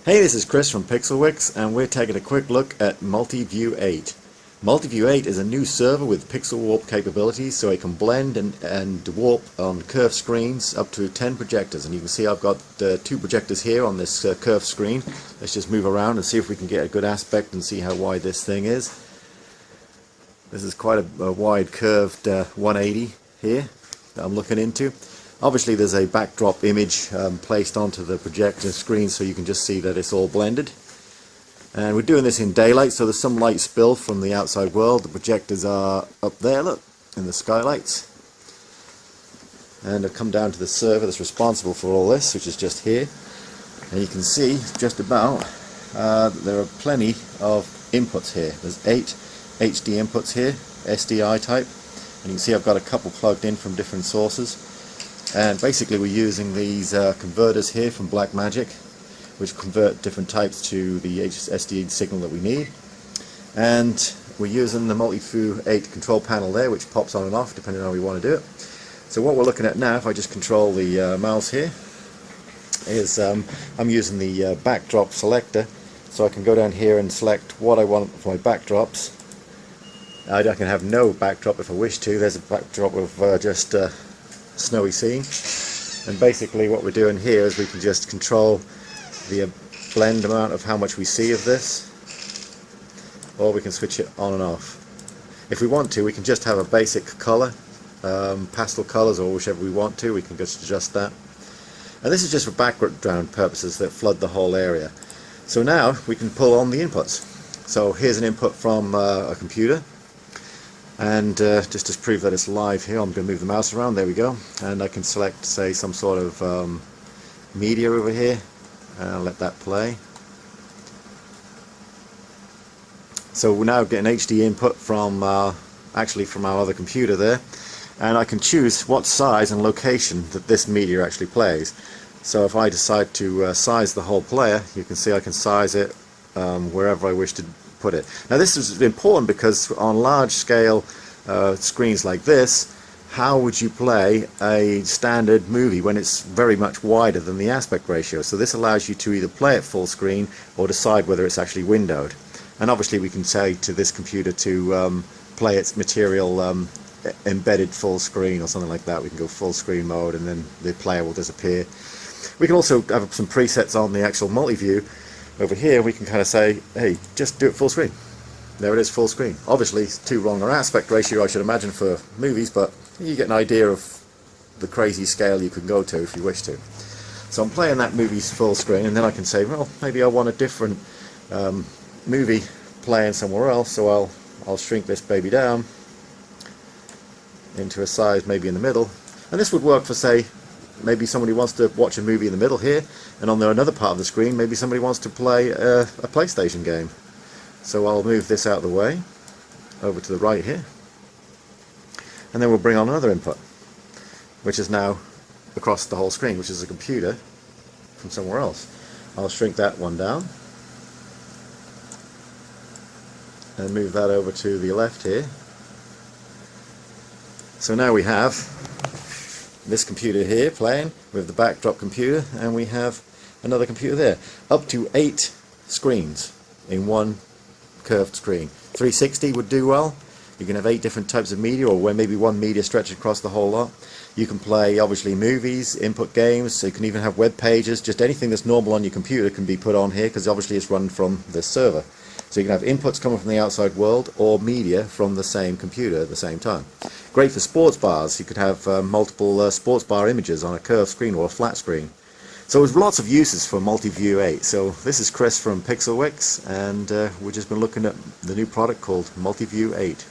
Hey, this is Chris from Pixelwix, and we're taking a quick look at Multiview 8. Multiview 8 is a new server with pixel warp capabilities, so it can blend and warp on curved screens up to 10 projectors. And you can see I've got 2 projectors here on this curved screen. Let's just move around and see if we can get a good aspect and see how wide this thing is. This is quite a wide curved 180 here that I'm looking into. Obviously there's a backdrop image placed onto the projector screen so you can just see that it's all blended. And we're doing this in daylight, so there's some light spill from the outside world. The projectors are up there, look, in the skylights. And I've come down to the server that's responsible for all this, which is just here. And you can see just about there are plenty of inputs here. There's 8 HD inputs here, SDI type. And you can see I've got a couple plugged in from different sources. And basically we're using these converters here from Blackmagic, which convert different types to the SD signal that we need. And we're using the Multiview 8 control panel there, which pops on and off depending on how we want to do it. So what we're looking at now, if I just control the mouse here, is I'm using the backdrop selector, so I can go down here and select what I want for my backdrops. I can have no backdrop if I wish to. There's a backdrop of just snowy scene. And basically what we're doing here is we can just control the blend amount of how much we see of this, or we can switch it on and off. If we want to, we can just have a basic color, pastel colors, or whichever we want to. We can just adjust that. And this is just for background purposes that flood the whole area. So now we can pull on the inputs. So here's an input from a computer, and just to prove that it's live here, I'm going to move the mouse around. There we go. And I can select, say, some sort of media over here. Let that play. So we're now getting HD input from actually from our other computer there, and I can choose what size and location that this media actually plays. So if I decide to size the whole player, you can see I can size it wherever I wish to put it. Now this is important because on large scale screens like this, how would you play a standard movie when it's very much wider than the aspect ratio? So this allows you to either play it full screen or decide whether it's actually windowed. And obviously we can say to this computer to play its material embedded full screen or something like that. We can go full screen mode and then the player will disappear. We can also have some presets on the actual Multiview over here. We can kind of say, hey, just do it full screen. There it is, full screen. Obviously it's too wrong an aspect ratio, I should imagine, for movies, but you get an idea of the crazy scale you can go to if you wish to. So I'm playing that movie's full screen, and then I can say, well, maybe I want a different movie playing somewhere else, so I'll shrink this baby down into a size maybe in the middle. And this would work for, say, maybe somebody wants to watch a movie in the middle here, and on another part of the screen maybe somebody wants to play a PlayStation game. So I'll move this out of the way over to the right here, and then we'll bring on another input, which is now across the whole screen, which is a computer from somewhere else. I'll shrink that one down and move that over to the left here. So now we have this computer here playing with the backdrop computer, and we have another computer there. Up to 8 screens in one curved screen. 360 would do well. You can have 8 different types of media, or where maybe one media stretches across the whole lot. You can play obviously movies, input games, so you can even have web pages. Just anything that's normal on your computer can be put on here, because obviously it's run from this server. So you can have inputs coming from the outside world or media from the same computer at the same time. Great for sports bars. You could have multiple sports bar images on a curved screen or a flat screen. So there's lots of uses for Multiview 8. So this is Chris from Pixelwix, and we've just been looking at the new product called Multiview 8.